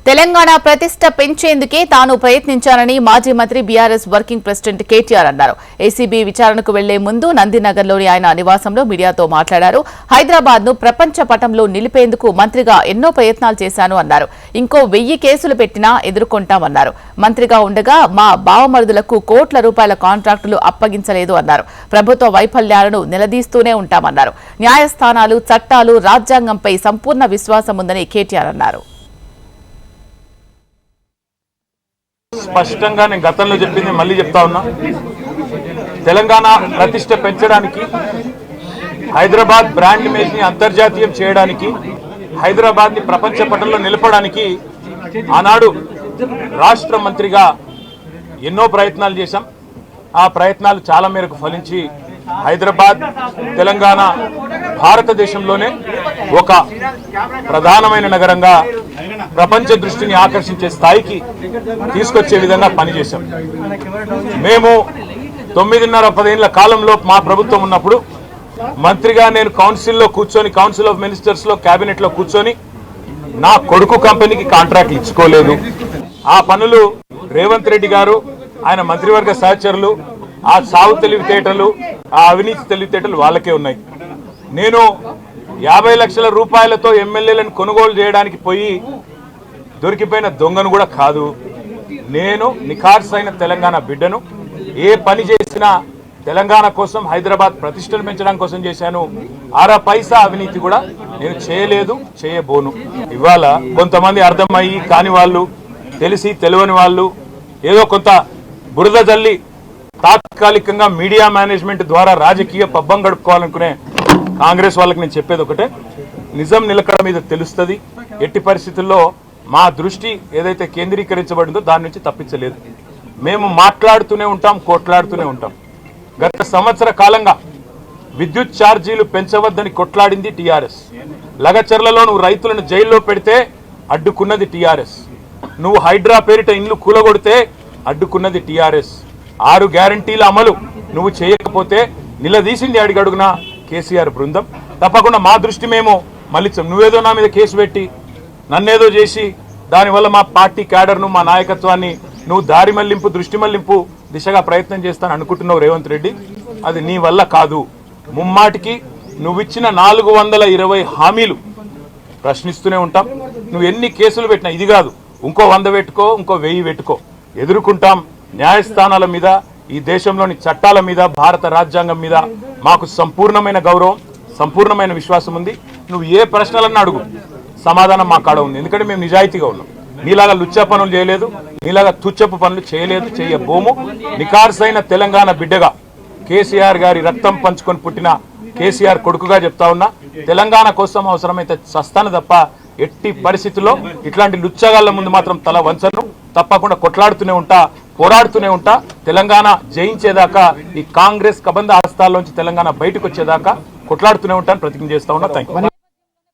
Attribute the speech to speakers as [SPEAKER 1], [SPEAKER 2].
[SPEAKER 1] తెలంగాణ ప్రతిష్ట పెంచేందుకే తాను ప్రయత్నించానని మాజీ మంత్రి బీఆర్ఎస్ వర్కింగ్ ప్రెసిడెంట్ కేటీఆర్ అన్నారు. ఏసీబీ విచారణకు వెళ్లే ముందు నందినగర్లోని ఆయన నివాసంలో మీడియాతో మాట్లాడారు. హైదరాబాద్ ను ప్రపంచ పటంలో నిలిపేందుకు మంత్రిగా ఎన్నో ప్రయత్నాలు చేశాను అన్నారు. ఇంకో 1000 కేసులు పెట్టినా ఎదుర్కొంటామన్నారు. మంత్రిగా ఉండగా మా బావమరుదులకు కోట్ల రూపాయల కాంట్రాక్టులు అప్పగించలేదు అన్నారు. ప్రభుత్వ వైఫల్యాలను నిలదీస్తూనే ఉంటామన్నారు. న్యాయస్థానాలు, చట్టాలు, రాజ్యాంగంపై సంపూర్ణ విశ్వాసం ఉందని కేటీఆర్ అన్నారు.
[SPEAKER 2] స్పష్టంగా నేను గతంలో చెప్పింది మళ్ళీ చెప్తా ఉన్నా. తెలంగాణ ప్రతిష్ట పెంచడానికి, హైదరాబాద్ బ్రాండ్ ఇమేజ్ ని అంతర్జాతీయం చేయడానికి, హైదరాబాద్ ని ప్రపంచ పటంలో నిలపడానికి ఆనాడు రాష్ట్ర మంత్రిగా ఎన్నో ప్రయత్నాలు చేశాం. ఆ ప్రయత్నాలు చాలా మేరకు ఫలించి హైదరాబాద్, తెలంగాణ భారతదేశంలోనే ఒక ప్రధానమైన నగరంగా ప్రపంచ దృష్టిని ఆకర్షించే స్థాయికి తీసుకొచ్చే విధంగా పనిచేశాం. మేము 9.5-10 ఏళ్ల కాలంలో మా ప్రభుత్వం ఉన్నప్పుడు మంత్రిగా నేను కౌన్సిల్లో కూర్చొని, కౌన్సిల్ ఆఫ్ మినిస్టర్స్ లో, కేబినెట్ లో కూర్చొని నా కొడుకు కంపెనీకి కాంట్రాక్ట్లు ఇచ్చుకోలేదు. ఆ పనులు రేవంత్ రెడ్డి గారు, ఆయన మంత్రివర్గ సహచరులు, ఆ సాగు తెలివితేటలు, ఆ అవినీతి తెలివితేటలు వాళ్ళకే ఉన్నాయి. నేను 50 లక్షల రూపాయలతో ఎమ్మెల్యేలను కొనుగోలు చేయడానికి పోయి దొరికిపోయిన దొంగను కూడా కాదు. నేను నిఖార్సైన తెలంగాణ బిడ్డను. ఏ పని చేసినా తెలంగాణ కోసం, హైదరాబాద్ ప్రతిష్టను పెంచడం కోసం చేశాను. అర పైసా అవినీతి కూడా నేను చేయలేదు, చేయబోను. ఇవాళ కొంతమంది అర్థమయ్యి కాని వాళ్ళు, తెలిసి తెలియని వాళ్ళు ఏదో కొంత బురద జల్లి తాత్కాలికంగా మీడియా మేనేజ్మెంట్ ద్వారా రాజకీయ పబ్బం గడుపుకోవాలనుకునే కాంగ్రెస్ వాళ్ళకి నేను చెప్పేది ఒకటే, నిజం నిలకడ మీద తెలుస్తుంది. ఎట్టి పరిస్థితుల్లో మా దృష్టి ఏదైతే కేంద్రీకరించబడిందో దాని నుంచి తప్పించలేదు. మేము మాట్లాడుతూనే ఉంటాం, కొట్లాడుతూనే ఉంటాం. గత సంవత్సర కాలంగా విద్యుత్ ఛార్జీలు పెంచవద్దని కొట్లాడింది టీఆర్ఎస్. లగచర్లలో నువ్వు రైతులను జైల్లో పెడితే అడ్డుకున్నది టీఆర్ఎస్. నువ్వు హైడ్రా పేరిట ఇండ్లు కూలగొడితే అడ్డుకున్నది టీఆర్ఎస్. 6 గ్యారంటీల అమలు నువ్వు చేయకపోతే నిలదీసింది అడిగడుగున కేసీఆర్ బృందం. తప్పకుండా మా దృష్టి మేము మళ్ళించాం. నువ్వేదో నా మీద కేసు పెట్టి నన్నేదో చేసి దానివల్ల మా పార్టీ క్యాడర్ను, మా నాయకత్వాన్ని నువ్వు దారి మళ్లింపు, దృష్టి మళ్లింపు దిశగా ప్రయత్నం చేస్తాను అనుకుంటున్నావు రేవంత్ రెడ్డి. అది నీ వల్ల కాదు. ముమ్మాటికి నువ్విచ్చిన 420 హామీలు ప్రశ్నిస్తూనే ఉంటాం. నువ్వు ఎన్ని కేసులు పెట్టినా, ఇది కాదు ఇంకో 100 పెట్టుకో, ఇంకో 1000 పెట్టుకో, ఎదుర్కొంటాం. న్యాయస్థానాల మీద, ఈ దేశంలోని చట్టాల మీద, భారత రాజ్యాంగం మీద మాకు సంపూర్ణమైన గౌరవం, సంపూర్ణమైన విశ్వాసం ఉంది. నువ్వు ఏ ప్రశ్నలన్నా అడుగు, సమాధానం మా కాడ ఉంది. ఎందుకంటే మేము నిజాయితీగా ఉన్నాం. నీలాగా లుచ్చ పనులు చేయలేదు, నీలాగా తుచ్చపు పనులు చేయలేదు, చేయబోము. నికార్సైన తెలంగాణ బిడ్డగా, కేసీఆర్ గారి రక్తం పంచుకొని పుట్టిన కేసీఆర్ కొడుకుగా చెప్తా ఉన్నా, తెలంగాణ కోసం అవసరమైతే చస్తాను తప్ప ఎట్టి పరిస్థితుల్లో ఇట్లాంటి లుచ్చగాళ్ల ముందు మాత్రం తల వంచను. తప్పకుండా కొట్లాడుతూనే ఉంటా, పోరాడుతూనే ఉంటా. తెలంగాణ జయించేదాకా, ఈ కాంగ్రెస్ కబంధ హస్తాల్లోంచి తెలంగాణ బయటకు వచ్చేదాకా కొట్లాడుతూనే ఉంటాను, ప్రతిజ్ఞ చేస్తా ఉన్నా. Thank you.